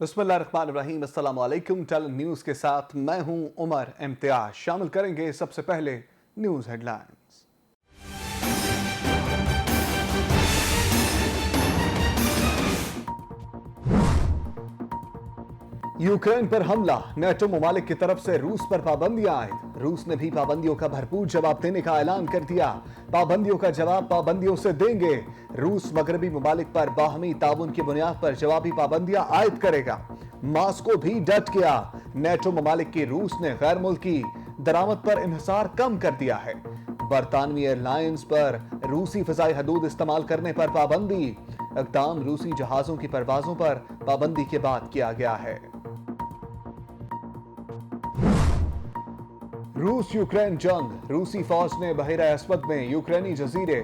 बिस्मिल्लाहिर्रहमानिर्रहीम, अस्सलाम वालेकुम। टैलेंट न्यूज़ के साथ मैं हूं उमर इम्तियाज। शामिल करेंगे सबसे पहले न्यूज़ हेडलाइंस। यूक्रेन पर हमला, नेटो ममालिक की तरफ से रूस पर पाबंदियां आयद। रूस ने भी पाबंदियों का भरपूर जवाब देने का ऐलान कर दिया। पाबंदियों का जवाब पाबंदियों से देंगे। रूस मगरबी ममालिक पर बाहमी ताउन की बुनियाद पर जवाबी पाबंदियां आयद करेगा। मॉस्को भी डट गया। नेटो ममालिक की रूस ने गैर मुल्की दरामद पर इन्हिसार कम कर दिया है। बरतानवी एयरलाइंस पर रूसी फिजाई हदूद इस्तेमाल करने पर पाबंदी। इक़दाम रूसी जहाजों की परवाजों पर पाबंदी के बाद किया गया है। रूस यूक्रेन जंग, रूसी फौज ने बहरा अस्वद में यूक्रेनी जजीरे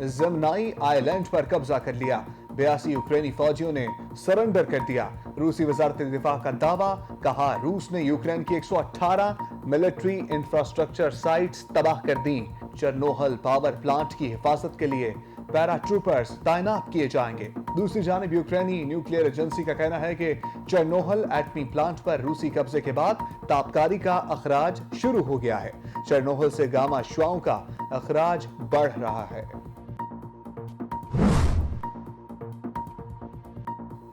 ज़मनाई आइलैंड पर कब्जा कर लिया। 82 यूक्रेनी फौजियों ने सरेंडर कर दिया। रूसी वजारत दिफा का दावा, कहा रूस ने यूक्रेन की 118 मिलिट्री इंफ्रास्ट्रक्चर साइट्स तबाह कर दी। चेर्नोबिल पावर प्लांट की हिफाजत के लिए पैराट्रूपर्स तैनात किए जाएंगे। दूसरी जानिब यूक्रेनी न्यूक्लियर एजेंसी का कहना है कि चेर्नोबिल एटमी प्लांट पर रूसी कब्जे के बाद ताबकारी का अखराज शुरू हो गया है। चेर्नोबिल से गामा शुआओं का अखराज बढ़ रहा है।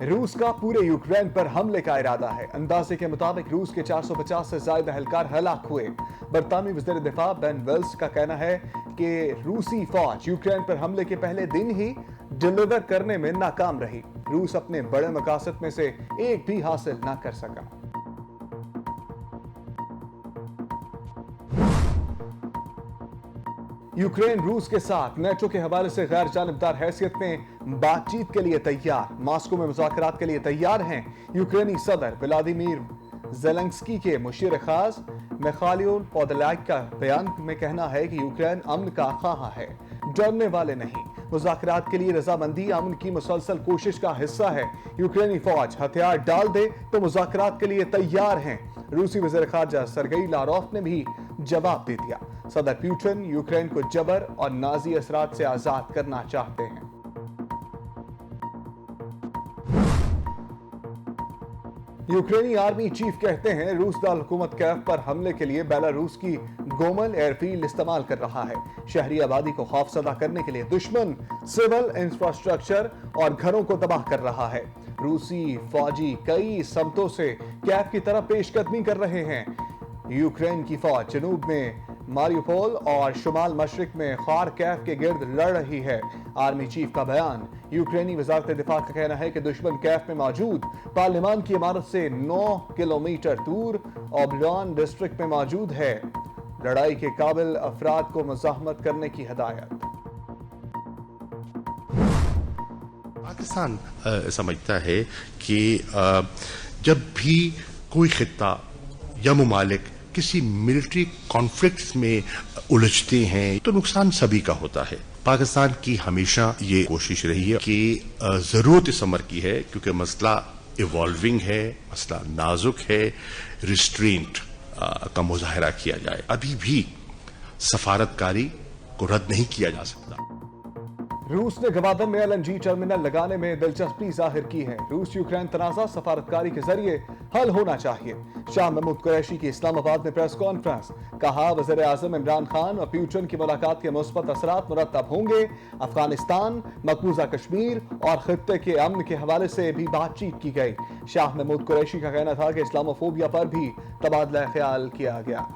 रूस का पूरे यूक्रेन पर हमले का इरादा है। अंदाजे के मुताबिक रूस के 450 से ज्यादा एहलकार हलाक हुए। बरतानवी वज़ीर दिफा बेन वेल्स का कहना है कि रूसी फौज यूक्रेन पर हमले के पहले दिन ही डिलीवर करने में नाकाम रही। रूस अपने बड़े मकासद में से एक भी हासिल न कर सका। यूक्रेन रूस के साथ नेटो के हवाले से गैर जानिबदार हैसियत में बातचीत के लिए तैयार। मॉस्को में मुज़ाकरात के लिए तैयार हैं। यूक्रेनी सदर व्लादिमीर ज़ेलेंस्की के मुशीर खास मिखाइल पोदोलियाक का बयान में कहना है कि यूक्रेन अमन का ख्वाह है, डरने वाले नहीं। मुज़ाकरात के लिए रजामंदी अमन की मुसलसल कोशिश का हिस्सा है। यूक्रेनी फौज हथियार डाल दे तो मुज़ाकरात के लिए तैयार हैं। रूसी वज़ीर ख़ारजा सरगेई लारोफ ने भी जवाब दे दिया। सदर पुतिन यूक्रेन को जबर और नाजी असरात से आजाद करना चाहते हैं। यूक्रेनी आर्मी चीफ कहते हैं रूस दाल हुकूमत कैफ पर हमले के लिए बेलारूस की गोमल एयरफील्ड इस्तेमाल कर रहा है। शहरी आबादी को खौफजदा करने के लिए दुश्मन सिविल इंफ्रास्ट्रक्चर और घरों को तबाह कर रहा है। रूसी फौजी कई समतों से कैफ की तरफ पेशकदमी कर रहे हैं। यूक्रेन की फौज जनूब में मारियोपोल और शुमाल मशरिक में खारकिव के गिर्द लड़ रही है। आर्मी चीफ का बयान। यूक्रेनी वजारत दिफा का कहना है कि दुश्मन कैफ में मौजूद पार्लियामान की इमारत से 9 किलोमीटर दूर ओब्लान डिस्ट्रिक्ट में मौजूद है। लड़ाई के काबिल अफराद को मुज़ाहमत करने की हिदायत। पाकिस्तान समझता है कि जब भी कोई खित्ता या मुमालिक किसी मिलिट्री कॉन्फ्लिक्ट्स में उलझते हैं तो नुकसान सभी का होता है। पाकिस्तान की हमेशा ये कोशिश रही है कि जरूरत इस अमर की है, क्योंकि मसला इवॉल्विंग है, मसला नाजुक है, रिस्ट्रेंट का मुजाहरा किया जाए। अभी भी सफारतकारी को रद्द नहीं किया जा सकता। रूस ने गवादर में LNG टर्मिनल लगाने में दिलचस्पी जाहिर की है। रूस यूक्रेन तनाज़ा सफारतकारी के जरिए हल होना चाहिए। शाह महमूद कुरैशी की इस्लामाबाद में प्रेस कॉन्फ्रेंस, कहा वज़ीर आज़म इमरान खान और पुतिन की मुलाकात के मुस्बत असरात मुरतब होंगे। अफगानिस्तान, मकबूजा कश्मीर और खित्ते के अमन के हवाले से भी बातचीत की गई। शाह महमूद कुरैशी का कहना था कि इस्लामोफोबिया पर भी तबादला ख्याल किया गया।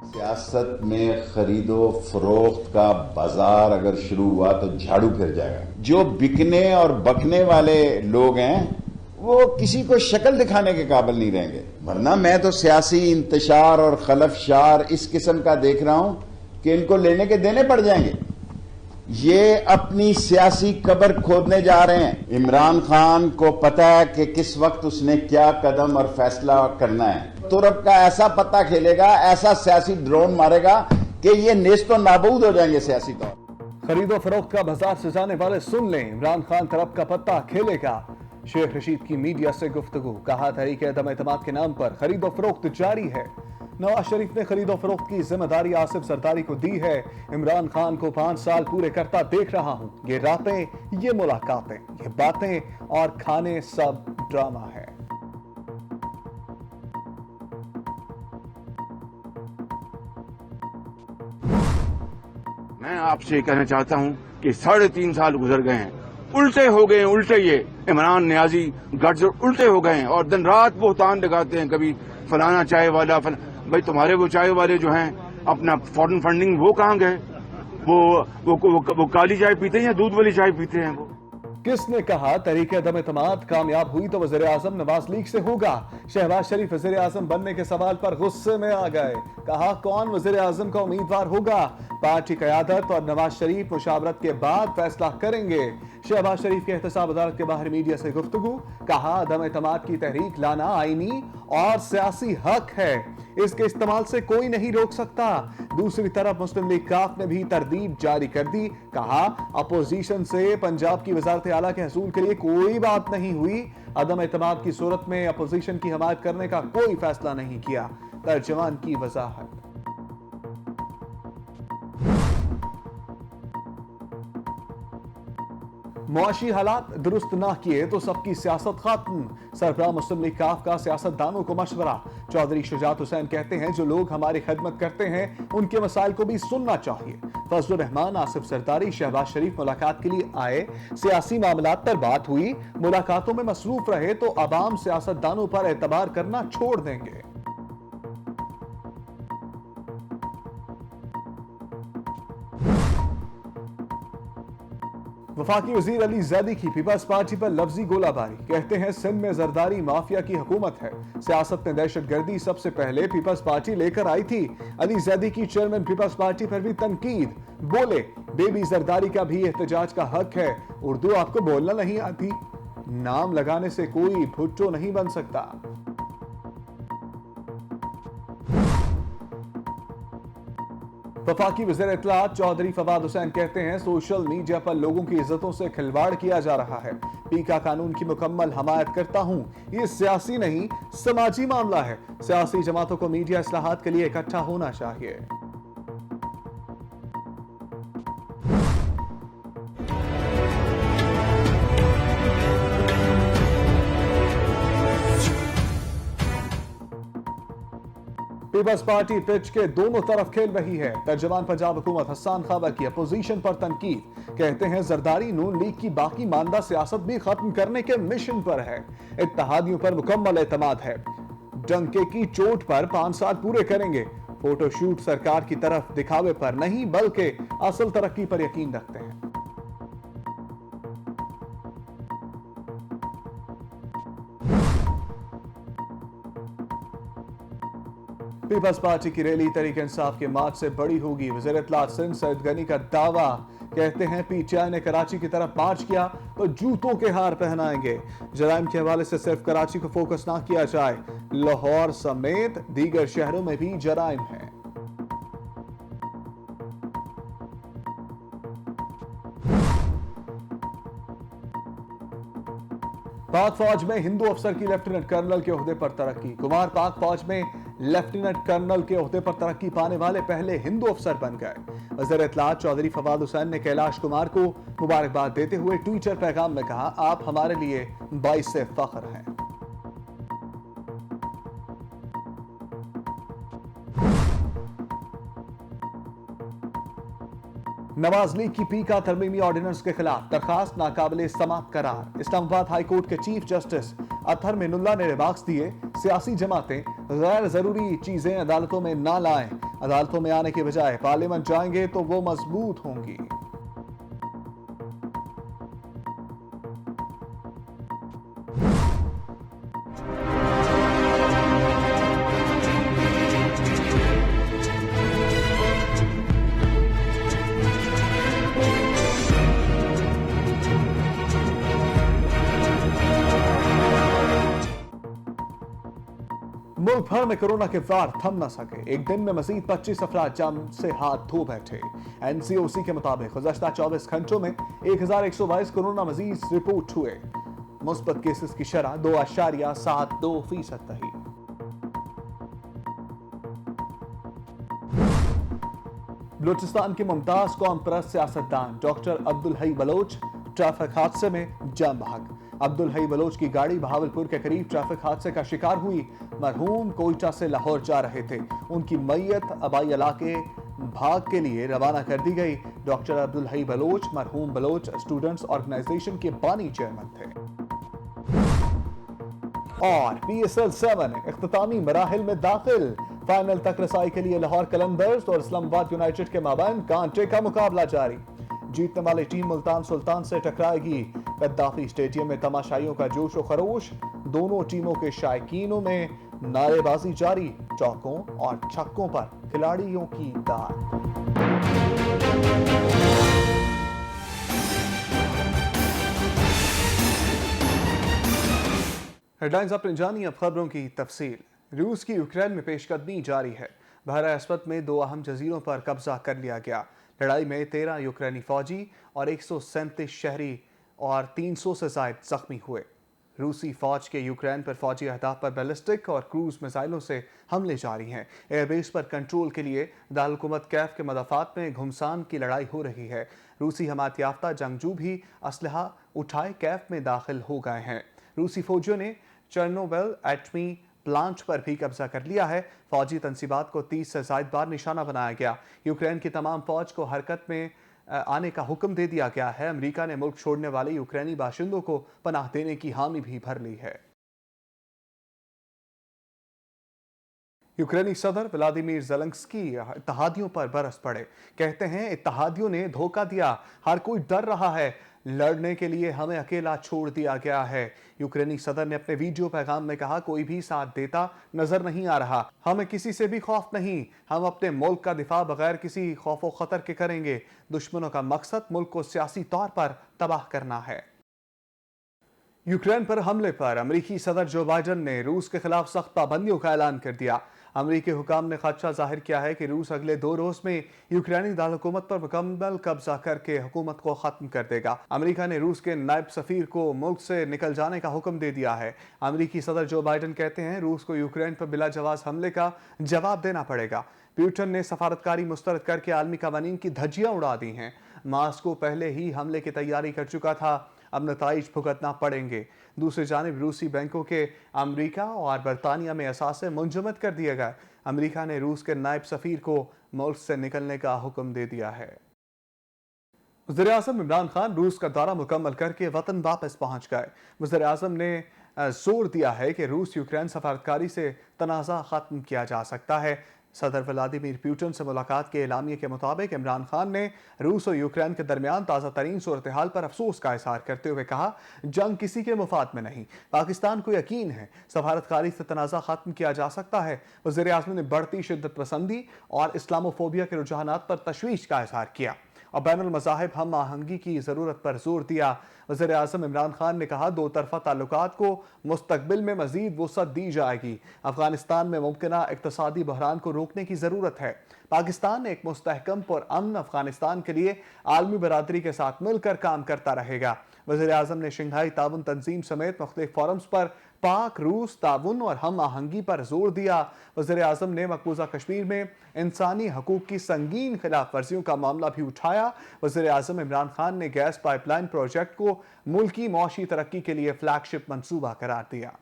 सियासत में खरीदो फरोख्त का बाजार अगर शुरू हुआ तो झाड़ू फिर जाएगा। जो बिकने और बकने वाले लोग हैं वो किसी को शक्ल दिखाने के काबिल नहीं रहेंगे। वरना मैं तो सियासी इंतशार और खलफशार इस किस्म का देख रहा हूं कि इनको लेने के देने पड़ जाएंगे। ये अपनी सियासी कब्र खोदने जा रहे हैं। इमरान खान को पता है कि किस वक्त उसने क्या कदम और फैसला करना है। तुर्क का ऐसा पत्ता खेलेगा, ऐसा सियासी ड्रोन मारेगा कि ये नेस्तो नाबूद हो जाएंगे सियासी तौर। खरीदो फरोख्त का बाजार से जाने वाले सुन लें, इमरान खान तरफ का पत्ता खेलेगा। शेख रशीद की मीडिया से गुफ्तगू, कहा तहरीक अदम एतमाद के नाम पर खरीदो फरोख्त जारी है। नवाज शरीफ ने खरीदो फरोख्त की जिम्मेदारी आसिफ जरदारी को दी है। इमरान खान को 5 साल पूरे करता देख रहा हूं। ये रातें, ये मुलाकातें, ये बातें और खाने सब ड्रामा है। मैं आपसे कहना चाहता हूं कि 3.5 साल गुजर गए हैं, उल्टे हो गए, उल्टे ये इमरान न्याजी गठजोड़ उल्टे हो गए हैं और दिन रात बोहतान लगाते हैं। कभी फलाना चाय वाला भाई तुम्हारे वो चाय वाले जो हैं अपना फॉरेन फंडिंग वो कहाँ गए? वो काली चाय पीते हैं या दूध वाली चाय पीते हैं? वो किसने कहा तरीके अदम एतमाद कामयाब हुई तो वज़ीर आज़म नवाज लीग से होगा? शहबाज शरीफ वज़ीर आज़म बनने के सवाल पर गुस्से में आ गए। कहा कौन वज़ीर आज़म का उम्मीदवार होगा? पार्टी क़यादत और नवाज शरीफ मुशावरत के बाद फैसला करेंगे। शहबाज शरीफ के एहतसाब अदालत के बाहर मीडिया से गुफ्तगू। कहा अदम एतमाद की तहरीक लाना आईनी और सियासी हक है, इसके इस्तेमाल से कोई नहीं रोक सकता। दूसरी तरफ मुस्लिम लीग काफ ने भी तरदीद जारी कर दी। कहा अपोजिशन से पंजाब की वजारत आला के हसूल के लिए कोई बात नहीं हुई। अदम एतमाद की सूरत में अपोजिशन की हमायत करने का कोई फैसला नहीं किया। तर्जमान की वजाहत। मुआशी हालात दुरुस्त ना किए तो सबकी सियासत खत्म। सरबराह मुस्लिम लीग काफ का सियासतदानों को मशवरा। चौधरी शुजात हुसैन कहते हैं जो लोग हमारी खिदमत करते हैं उनके मसाइल को भी सुनना चाहिए। फजलुर रहमान, आसिफ जरदारी, शहबाज शरीफ मुलाकात के लिए आए, सियासी मामलात पर बात हुई, मुलाकातों में मसरूफ रहे तो अवाम सियासतदानों पर एतबार करना छोड़ देंगे। वफाकी वजीर अली जैदी की पीपल्स पार्टी पर लफ्जी गोलाबारी। कहते हैं सिंध में जरदारी माफिया की हुकूमत है, सियासत में दहशतगर्दी सबसे पहले पीपल्स पार्टी लेकर आई थी। अली जैदी की चेयरमैन पीपल्स पार्टी पर भी तनकीद। बोले बेबी जरदारी का भी एहतजाज का हक है, उर्दू आपको बोलना नहीं आती? नाम लगाने से कोई भुट्टो नहीं बन सकता। वफाकी वज़ीर इत्तलात चौधरी फवाद हुसैन कहते हैं सोशल मीडिया पर लोगों की इज्जतों से खिलवाड़ किया जा रहा है। पीका कानून की मुकम्मल हमायत करता हूं, ये सियासी नहीं समाजी मामला है। सियासी जमातों को मीडिया इस्लाहात के लिए इकट्ठा होना चाहिए। पीपल्स पार्टी पिच के दोनों तरफ खेल रही है। तर्जमान पंजाब हुकूमत हसन खाबर की अपोजिशन पर तनकीद। कहते हैं जरदारी नून लीग की बाकी मानदा सियासत भी खत्म करने के मिशन पर है। इत्तेहादियों पर मुकम्मल एतमाद है। डंके की चोट पर 5 साल पूरे करेंगे। फोटोशूट सरकार की तरफ दिखावे पर नहीं बल्कि असल तरक्की पर यकीन रखते हैं। पीपल्स पार्टी की रैली तहरीक इंसाफ के मार्च से बड़ी होगी। वज़ीर इत्तलात सिंध सईद गनी का दावा। कहते हैं पीटीआई ने कराची की तरफ मार्च किया तो जूतों के हार पहनाएंगे। जराइम के हवाले से सिर्फ कराची को फोकस ना किया जाए, लाहौर समेत दीगर शहरों में भी जराइम है। पाक फौज में हिंदू अफसर की लेफ्टिनेंट कर्नल के ओहदे पर तरक्की। कुमार पाक फौज में लेफ्टिनेंट कर्नल के ओहदे पर तरक्की पाने वाले पहले हिंदू अफसर बन गए। वज़ीर इत्तलात चौधरी फवाद हुसैन ने कैलाश कुमार को मुबारकबाद देते हुए ट्विटर पैगाम में कहा, आप हमारे लिए बाइस फख्र हैं। नवाज लीग की पीका तरमीमी ऑर्डिनेंस के खिलाफ दरखास्त नाकाबिले समाअत करार। इस्लामाबाद हाई कोर्ट के चीफ जस्टिस अतहर मिनुल्लाह ने रिमार्क्स दिए, सियासी जमातें गैर जरूरी चीजें अदालतों में ना लाएं। अदालतों में आने के बजाय पार्लियामेंट जाएंगे तो वो मजबूत होंगी। मुल्क भर में कोरोना के वार थम न सके। एक दिन में मजीद 25 अफराद जाम से हाथ धो बैठे। एनसीओसी के मुताबिक गुज़श्ता 24 घंटों में 1122 कोरोना मजीद रिपोर्ट हुए। मुस्बत केसेस की शरह 2.72% रही। बलूचिस्तान के मुमताज कौम परस्त सियासतदान डॉक्टर अब्दुल हई बलोच ट्रैफिक हादसे में जान बहक। अब्दुल हई बलोच की गाड़ी बहावलपुर के करीब ट्रैफिक हादसे का शिकार हुई। मरहूम कोयटा से लाहौर जा रहे थे। उनकी मैयत अबाई इलाके भाग के लिए रवाना कर दी गई। डॉक्टर अब्दुल हई बलोच मरहूम बलोच स्टूडेंट्स ऑर्गेनाइजेशन के बानी चेयरमैन थे। और PSL 7 इख्तितामी मराहिल में दाखिल। फाइनल तक रसाई के लिए लाहौर कलंदर्स और इस्लामाबाद यूनाइटेड के माबैन कांटे का मुकाबला जारी। जीतने वाली टीम मुल्तान सुल्तान से टकराएगी। गद्दाफी स्टेडियम में तमाशाइयों का जोश और खरोश। दोनों टीमों के शायकीनों में नारेबाजी जारी। चौकों और छक्कों पर खिलाड़ियों की दाद। हेडलाइंस अपने जानिए, अब खबरों की तफसील। रूस की यूक्रेन में पेशकदमी जारी है। बहरा अस्वद में 2 अहम जजीरों पर कब्जा कर लिया गया। लड़ाई में 13 यूक्रेनी फौजी और 137 शहरी और 300 से ज्यादा जख्मी हुए। रूसी फौज के यूक्रेन पर फौजी अहदाफ पर बैलिस्टिक और क्रूज मिसाइलों से हमले जारी हैं। एयरबेस पर कंट्रोल के लिए दारकूमत कैफ के मदाफात में घुमसान की लड़ाई हो रही है। रूसी हमायत याफ्ता जंगजू भी असलहा उठाए कैफ में दाखिल हो गए हैं। रूसी फौजियों ने चेर्नोबिल एटमी प्लांट पर भी कब्जा कर लिया है। फौजी तंसीबात को 30 से ज्यादा बार निशाना बनाया गया। यूक्रेन की तमाम फौज को हरकत में आने का हुक्म दे दिया गया है। अमेरिका ने मुल्क छोड़ने वाले यूक्रेनी बाशिंदों को पनाह देने की हामी भी भर ली है। यूक्रेनी सदर व्लादिमीर ज़ेलेंस्की इत्तेहादियों पर बरस पड़े। कहते हैं इत्तेहादियों ने धोखा दिया, हर कोई डर रहा है, लड़ने के लिए हमें अकेला छोड़ दिया गया है। यूक्रेनी सदर ने अपने वीडियो पैगाम में कहा, कोई भी साथ देता नजर नहीं आ रहा, हमें किसी से भी खौफ नहीं, हम अपने मुल्क का दिफा बगैर किसी खौफ व खतर के करेंगे। दुश्मनों का मकसद मुल्क को सियासी तौर पर तबाह करना है। यूक्रेन पर हमले पर अमेरिकी सदर जो बाइडन ने रूस के खिलाफ सख्त पाबंदियों का ऐलान कर दिया। अमेरिकी हुकाम ने खदशा जाहिर किया है कि रूस अगले 2 रोज में यूक्रेनी दारकूमत पर मुकम्मल कब्जा करके हुकूमत को खत्म कर देगा। अमेरिका ने रूस के नायब सफीर को मुल्क से निकल जाने का हुक्म दे दिया है। अमेरिकी सदर जो बाइडन कहते हैं रूस को यूक्रेन पर बिला जवाब हमले का जवाब देना पड़ेगा। पुतिन ने सफारतकारी मुस्तरद करके आलमी कवानीन की धज्जियां उड़ा दी हैं। मास्को पहले ही हमले की तैयारी कर चुका था, अब नताइज भुगतना पड़ेंगे। दूसरी जानिब रूसी बैंकों के अमेरिका और बरतानिया में असासे मुंजमद कर दिए गए। अमेरिका ने रूस के नायब सफीर को मुल्क से निकलने का हुक्म दे दिया है। वज़ीर-ए-आज़म इमरान खान रूस का दौरा मुकम्मल करके वतन वापस पहुंच गए। वज़ीर-ए-आज़म ने जोर दिया है कि रूस यूक्रेन सफारतकारी से तनाज़ा खत्म किया जा सकता है। सदर व्लादिमीर पुतिन से मुलाकात के एलामिये के मुताबिक इमरान खान ने रूस और यूक्रेन के दरमियान ताज़ा तरीन सूरत हाल पर अफसोस का इजहार करते हुए कहा, जंग किसी के मुफाद में नहीं, पाकिस्तान को यकीन है सफारतकारी से तनाज़ा खत्म किया जा सकता है। वज़ीर-ए-आज़म ने बढ़ती शिद्दत पसंदी और इस्लामोफोबिया के रुझानात पर तशवीश का इजहार किया और बैनुल मज़ाहिब हम आहंगी की ज़रूरत पर जोर दिया। वज़ीर-ए-आज़म इमरान खान ने कहा, दो तरफ़ा ताल्लुकात को मुस्तक़बिल में मज़ीद वुसअत दी जाएगी। अफगानिस्तान में मुमकिना इक़्तिसादी बहरान को रोकने की ज़रूरत है। पाकिस्तान एक मुस्तहकम पर अमन अफगानिस्तान के लिए आलमी बरादरी के साथ मिलकर काम करता रहेगा। वज़ीर-ए-आज़म ने शंघाई ताउन तंजीम समेत मुख्तलिफ फोरम्स पर पाक रूस ताउन और हम आहंगी पर जोर दिया। वज़ीर-ए-आज़म ने मकबूजा कश्मीर में इंसानी हकूक की संगीन खिलाफ वर्जियों का मामला भी उठाया। वज़ीर-ए-आज़म इमरान खान ने गैस पाइपलाइन प्रोजेक्ट को मुल्की मौशी तरक्की के लिए फ्लैगशिप मंसूबा करार दिया।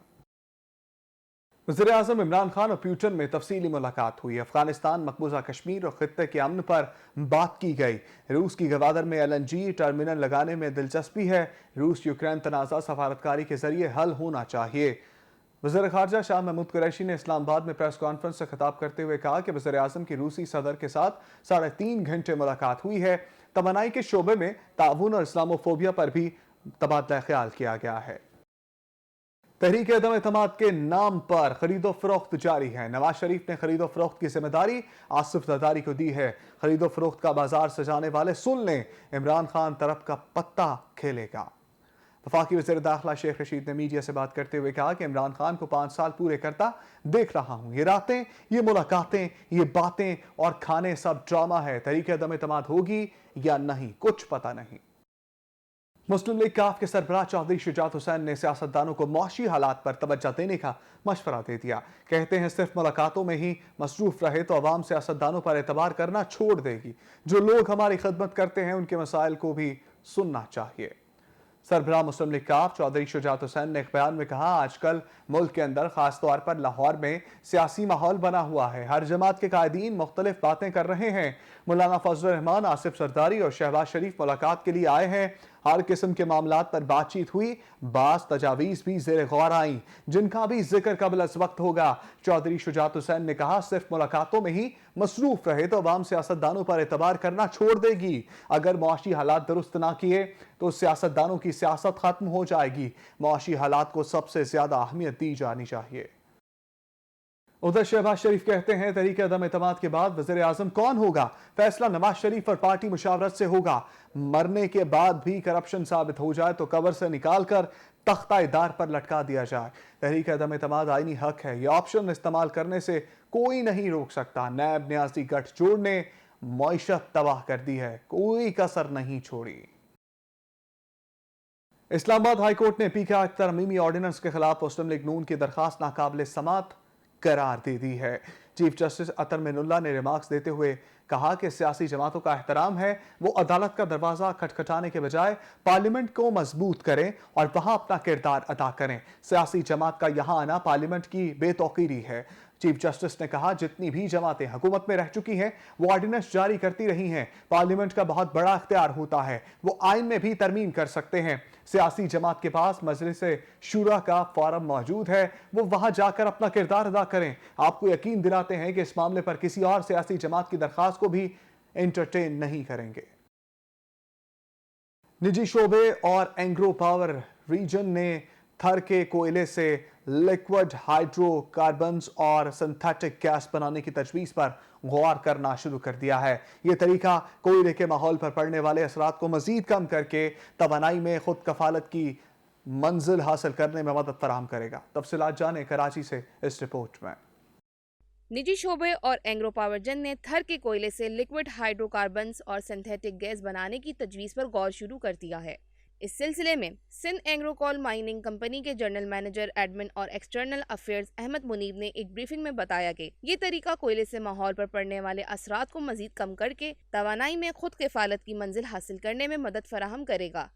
वज़ीर-ए-आज़म इमरान खान और पुतिन में तफसीली मुलाकात हुई। अफगानिस्तान, मकबूजा कश्मीर और खित्ते के अमन पर बात की गई। रूस की गवादर में LNG टर्मिनल लगाने में दिलचस्पी है। रूस यूक्रेन तनाज़ा सफारतकारी के जरिए हल होना चाहिए। वज़ीर ख़ारजा शाह महमूद कुरैशी ने इस्लामाबाद में प्रेस कॉन्फ्रेंस से खिताब करते हुए कहा कि वज़ीर-ए-आज़म की रूसी सदर के साथ 3.5 घंटे मुलाकात हुई है। तवानाई के शोबे में ताउन और इस्लामोफोबिया पर भी तबादला ख्याल किया गया है। तहरीक अदम एतमाद के नाम पर खरीदो फरोख्त जारी है। नवाज शरीफ ने खरीदो फरोख्त की जिम्मेदारी आसिफ जरदारी को दी है। खरीदो फरोख्त का बाजार सजाने वाले सुन लें, इमरान खान तरफ का पत्ता खेलेगा। वफाकी वज़ीर दाखिला शेख रशीद ने मीडिया से बात करते हुए कहा कि इमरान खान को 5 साल पूरे करता देख रहा हूं। ये रातें, ये मुलाकातें, ये बातें और खाने सब ड्रामा है। तहरीक अदम एतमाद होगी या नहीं, कुछ पता नहीं। मुस्लिम लीग काफ के सरबराह चौधरी शुजात हुसैन ने सियासतदानों को मौशी हालात पर तवज्जो देने का मशवरा दे दिया। कहते हैं सिर्फ मुलाकातों में ही मसरूफ रहे तो अवाम सियासतदानों पर एतबार करना छोड़ देगी। जो लोग हमारी खिदमत करते हैं उनके मसाइल को भी सुनना चाहिए। सरबराह मुस्लिम लीग काफ चौधरी शुजात हुसैन ने एक बयान में कहा, आजकल मुल्क के अंदर खासतौर पर लाहौर में सियासी माहौल बना हुआ है। हर जमात के कायदीन मुख्तलिफ बातें कर रहे हैं। मौलाना फजल रहमान, आसिफ सरदारी और शहबाज शरीफ मुलाकात के लिए आए हैं। हर किस्म के मामलात पर बातचीत हुई। बास तजावीज भी ज़ेर गौर आई जिनका भी जिक्र कबल अज वक्त होगा। चौधरी शुजात हुसैन ने कहा, सिर्फ मुलाकातों में ही मसरूफ रहे तो अवाम सियासतदानों पर एतबार करना छोड़ देगी। अगर मुआशी हालात दुरुस्त ना किए तो सियासतदानों की सियासत खत्म हो जाएगी। मुआशी हालात को सबसे ज्यादा अहमियत दी जानी चाहिए। उधर शहबाज शरीफ कहते हैं, तहरीक अदम एतमाद के बाद वज़ीर आज़म कौन होगा, फैसला नवाज शरीफ और पार्टी मुशावरत से होगा। मरने के बाद भी करप्शन साबित हो जाए तो कब्र से निकालकर तख्ता-ए-दार पर लटका दिया जाए। तहरीक अदम एतमाद आईनी हक है, यह ऑप्शन इस्तेमाल करने से कोई नहीं रोक सकता। नैब न्याजी गठजोड़ ने मईशत तबाह कर दी है, कोई कसर नहीं छोड़ी। इस्लामाबाद हाईकोर्ट ने पीके तरमीमी ऑर्डिनेंस के खिलाफ मुस्लिम लीग नून की दरखास्त नाकाबिल समात करार दे दी है। चीफ जस्टिस अतर मिनुल्लाह ने रिमार्क्स देते हुए कहा कि सियासी जमातों का एहतराम है, वो अदालत का दरवाजा खटखटाने के बजाय पार्लियामेंट को मजबूत करें और वहां अपना किरदार अदा करें। सियासी जमात का यहां आना पार्लियामेंट की बेतौकीरी है। चीफ जस्टिस ने कहा, जितनी भी जमातें हुकूमत में रह चुकी हैं वो ऑर्डिनेंस जारी करती रही हैं। पार्लियामेंट का बहुत बड़ा इख्तियार होता है, वो आइन में भी तरमीम कर सकते हैं। सियासी जमात के पास मजलिस शूरा का फॉरम मौजूद है, वो वहां जाकर अपना किरदार अदा करें। आपको यकीन दिलाते हैं कि इस मामले पर किसी और सियासी जमात की दरखास्त को भी एंटरटेन नहीं करेंगे। निजी शोबे और एंग्रो पावर रीजन ने थर के कोयले से लिक्विड हाइड्रोकार्बन्स और सिंथेटिक गैस बनाने की तजवीज़ पर गौर करना शुरू कर दिया है। यह तरीका कोयले के माहौल पर पड़ने वाले असरात को मजीद कम करके तवानाई में खुद कफालत की मंजिल हासिल करने में मदद फराहम करेगा। तफसीलात जाने कराची से इस रिपोर्ट में। निजी शोबे और एंग्रो पावरजन ने थर के कोयले से लिक्विड हाइड्रोकार्बन्स और सिंथेटिक गैस बनाने की तजवीज़ पर गौर शुरू कर दिया है। इस सिलसिले में सिंध एंग्रोकॉल माइनिंग कंपनी के जनरल मैनेजर एडमिन और एक्सटर्नल अफेयर्स अहमद मुनीब ने एक ब्रीफिंग में बताया कि ये तरीका कोयले से माहौल पर पड़ने वाले असरात को मजीद कम करके तवानाई में खुद किफालत की मंजिल हासिल करने में मदद फराहम करेगा।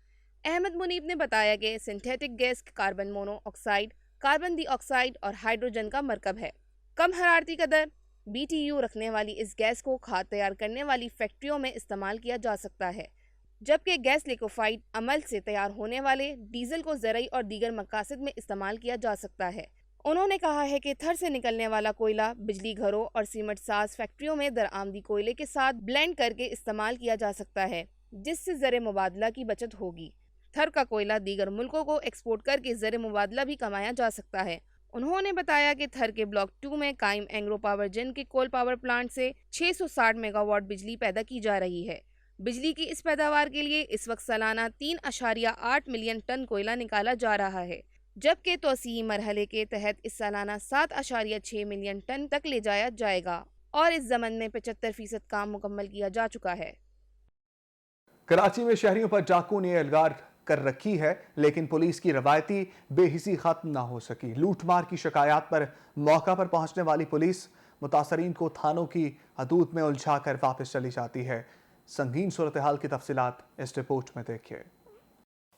अहमद मुनीब ने बताया कि synthetic gas carbon monoxide, carbon dioxide और हाइड्रोजन का मरकब है। कम हरारती कदर BTU रखने वाली इस गैस को खाद तैयार करने वाली फैक्ट्रियों में इस्तेमाल किया जा सकता है, जबकि गैस लिक्विफाइड अमल से तैयार होने वाले डीजल को ज़रई और दीगर मकासद में इस्तेमाल किया जा सकता है। उन्होंने कहा है कि थर से निकलने वाला कोयला बिजली घरों और सीमेंट साज फैक्ट्रियों में दरआमदी कोयले के साथ ब्लेंड करके इस्तेमाल किया जा सकता है, जिससे ज़र मुबादला की बचत होगी। थर का कोयला दीगर मुल्कों को एक्सपोर्ट करके ज़र मुबादला भी कमाया जा सकता है। उन्होंने बताया कि थर के ब्लॉक 2 में कायम एंग्रो पावरजन के कोल पावर प्लांट से 660 मेगावाट बिजली पैदा की जा रही है। बिजली की इस पैदावार के लिए इस वक्त सालाना 3.8 मिलियन टन कोयला निकाला जा रहा है, जबकि तोसी मरहले के तहत इस सालाना 7.6 मिलियन टन तक ले जाया जाएगा और इस जमन में 75% काम मुकम्मल किया जा चुका है। कराची में शहरियों पर डाकुओं ने एलगार कर रखी है, लेकिन पुलिस की रवायती बेहिसी खत्म ना हो सकी। लूटमार की शिकायत पर मौका पर पहुंचने वाली पुलिस मुतासरीन को थानों की हदूद में उलझा कर वापस चली जाती है। संगीन सूरत हाल की तफसीलात इस रिपोर्ट में देखिए।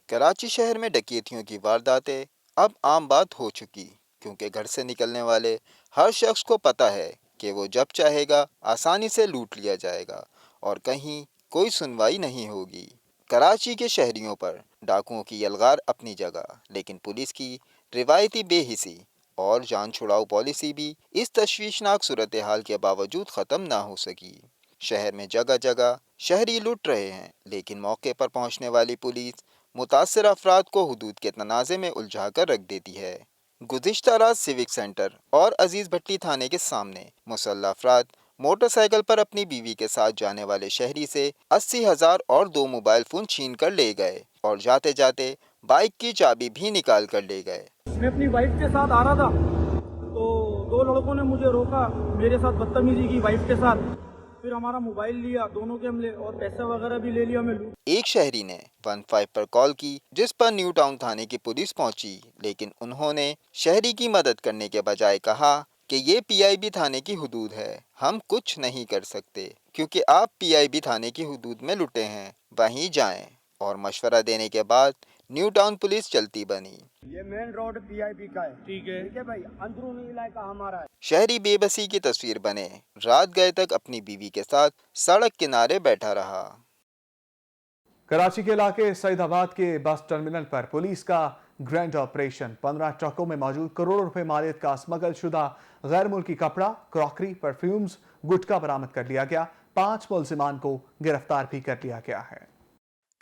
कराची शहर में डकैतियों की वारदातें अब आम बात हो चुकी, क्योंकि घर से निकलने वाले हर शख्स को पता है कि वो जब चाहेगा आसानी से लूट लिया जाएगा और कहीं कोई सुनवाई नहीं होगी। कराची के शहरियों पर डाकुओं की यलगार अपनी जगह, लेकिन पुलिस की रिवायती बेहिसी और जान छुड़ाऊ पॉलिसी भी इस तशवीशनाक सूरत हाल के बावजूद ख़त्म ना हो सकी। शहर में जगह जगह शहरी लूट रहे हैं, लेकिन मौके पर पहुंचने वाली पुलिस मुतासर अफराद को हुदूद के तनाज़े में उलझा कर रख देती है। गुज़िश्ता रात सिविक सेंटर और अजीज़ भट्टी थाने के सामने मुसल्लह अफराद मोटरसाइकिल पर अपनी बीवी के साथ जाने वाले शहरी से 80,000 और 2 मोबाइल फ़ोन छीन कर ले गए और जाते जाते बाइक की चाबी भी निकाल कर ले गए। मैं अपनी वाइफ के साथ आ रहा था तो 2 लड़कों ने मुझे रोका, मेरे साथ बदतमीजी की वाइफ के साथ। फिर हमारा मोबाइल लिया, दोनों के हमले, और पैसा वगैरह भी ले लिया, हमें लूट। एक शहरी ने 15 पर कॉल की, जिस पर न्यू टाउन थाने की पुलिस पहुंची, लेकिन उन्होंने शहरी की मदद करने के बजाय कहा कि ये पीआईबी थाने की हुदूद है, हम कुछ नहीं कर सकते क्योंकि आप पीआईबी थाने की हुदूद में लुटे हैं, वहीं जाएं। और मशवरा देने के बाद न्यू टाउन पुलिस चलती बनी। ये मेन रोड पीआईबी का है, ठीक है भाई, अंदरूनी इलाका हमारा है। शहरी बेबसी की तस्वीर बने, रात गए तक अपनी बीवी के साथ सड़क किनारे बैठा रहा। कराची के इलाके सईदाबाद के बस टर्मिनल पर पुलिस का ग्रैंड ऑपरेशन। 15 ट्रकों में मौजूद करोड़ों रुपए मालियत का स्मगल शुदा गैर मुल्की कपड़ा, क्रॉकरी, परफ्यूम्स, गुटखा बरामद कर लिया गया। 5 मुलजिमान को गिरफ्तार भी कर लिया गया है।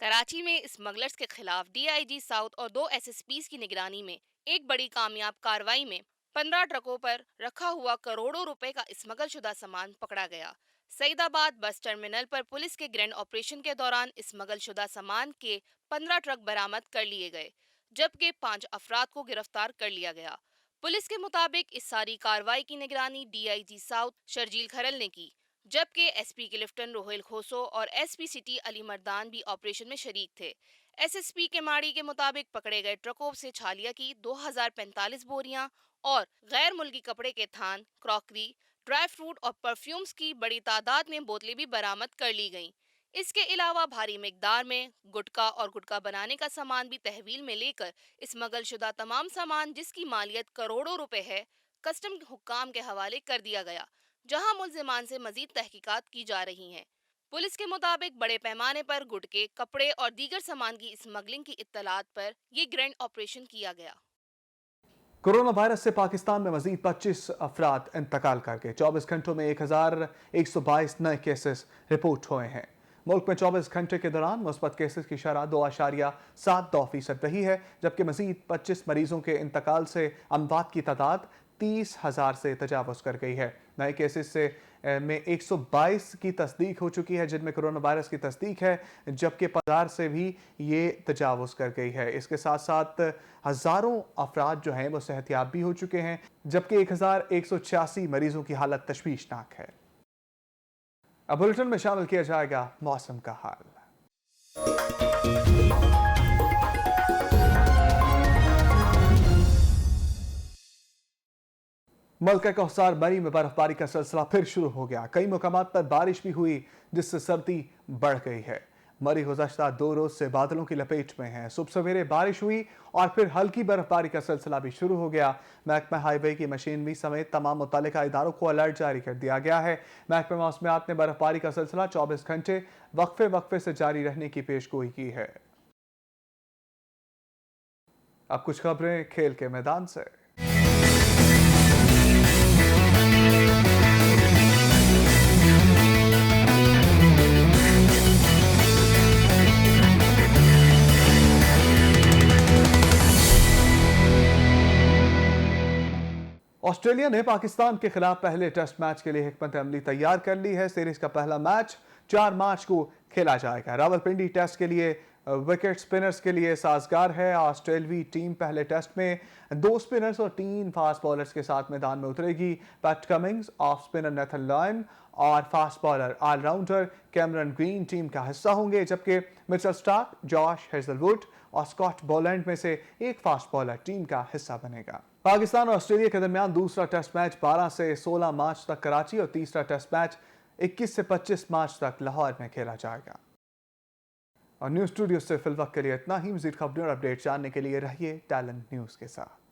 कराची में स्मगलर्स के खिलाफ डीआईजी साउथ और 2 एसएसपीज की निगरानी में एक बड़ी कामयाब कार्रवाई में 15 ट्रकों पर रखा हुआ करोड़ों रुपए का स्मगल शुदा सामान पकड़ा गया। सईदाबाद बस टर्मिनल पर पुलिस के ग्रैंड ऑपरेशन के दौरान स्मगल शुदा सामान के 15 ट्रक बरामद कर लिए गए, जबकि 5 अफराद को गिरफ्तार कर लिया गया। पुलिस के मुताबिक इस सारी कार्रवाई की निगरानी डीआईजी साउथ शर्जील खरल ने की, जबकि एसपी क्लिफ्टन रोहेल खोसो और एसपी सिटी अली मर्दान भी ऑपरेशन में शरीक थे। एसएसपी के माड़ी के मुताबिक पकड़े गए ट्रकों से छालिया की 2045 बोरियां और गैर मुल्की कपड़े के थान, क्रॉकरी, ड्राई फ्रूट और परफ्यूम्स की बड़ी तादाद में बोतलें भी बरामद कर ली गईं। इसके अलावा भारी मिकदार में गुटखा और गुटखा बनाने का सामान भी तहवील में लेकर स्मगल शुदा तमाम सामान, जिसकी मालियत करोड़ों रुपए है, कस्टम हुक्काम के हवाले कर दिया गया, जहां मुलजिमान से मजीद तहकीकात की जा रही हैं। पुलिस के मुताबिक बड़े पैमाने पर गुटके, कपड़े और दीगर सामान की स्मगलिंग की इत्तलात पर यह ग्रैंड ऑपरेशन किया गया। कोरोना वायरस से पाकिस्तान में मजीद 25 अफराद इंतकाल कर गए। 24 घंटों में 1122 नए केसेस रिपोर्ट हुए हैं। मुल्क में 24 घंटे के दौरान मुस्बत केसेस की शरह 2.72% रही है, जबकि मजीद 25 मरीजों के इंतकाल से अमवात की तादाद 30,000 से तजावुज़ कर गई है। नए केसेस से में 122 की तस्दीक हो चुकी है, जिनमें कोरोना वायरस की तस्दीक है, जबकि 50 से भी ये तजावुज़ कर गई है। इसके साथ साथ हज़ारों अफराद जो हैं वो सेहतियाब भी हो चुके हैं, जबकि 1186 मरीजों की हालत तशवीशनाक है। अब बुलेटिन में शामिल किया जाएगा मौसम का हाल। मुल्क के हिसार मरी में बर्फबारी का सिलसिला फिर शुरू हो गया। कई मुकामात पर बारिश भी हुई, जिससे सर्दी बढ़ गई है। मरी गुज़श्ता 2 रोज से बादलों की लपेट में है। सुबह सवेरे बारिश हुई और फिर हल्की बर्फबारी का सिलसिला भी शुरू हो गया। महकमा हाईवे की मशीनरी समेत तमाम मुतल्लिका इदारों को अलर्ट जारी कर दिया गया है। महकमा मौसमियात ने बर्फबारी का सिलसिला 24 घंटे वक्फे से जारी रहने की पेशगोई की है। अब कुछ खबरें खेल के मैदान से। ऑस्ट्रेलिया ने पाकिस्तान के खिलाफ पहले टेस्ट मैच के लिए हिकमत अमली तैयार कर ली है। सीरीज का पहला मैच 4 मार्च को खेला जाएगा। रावलपिंडी टेस्ट के लिए विकेट स्पिनर्स के लिए साजगार है। ऑस्ट्रेलवी टीम पहले टेस्ट में 2 स्पिनर्स और 3 फास्ट बॉलर्स के साथ मैदान में उतरेगी। Pat Cummins, off spinner Nathan Lyon और fast bowler allrounder Cameron Green team का हिस्सा होंगे, जबकि मिचेल स्टार्क, जॉश हेजलवुड और स्कॉट बोलैंड में से एक फास्ट बॉलर टीम का हिस्सा बनेगा। पाकिस्तान और ऑस्ट्रेलिया के दरमियान दूसरा टेस्ट मैच 12 से 16 मार्च तक कराची और तीसरा टेस्ट मैच 21 से 25 मार्च तक लाहौर में खेला जाएगा। और न्यूज़ स्टूडियो से फिलवक्त के लिए इतना ही। मज़ीद खबरें और अपडेट जानने के लिए रहिए टैलेंट न्यूज़ के साथ।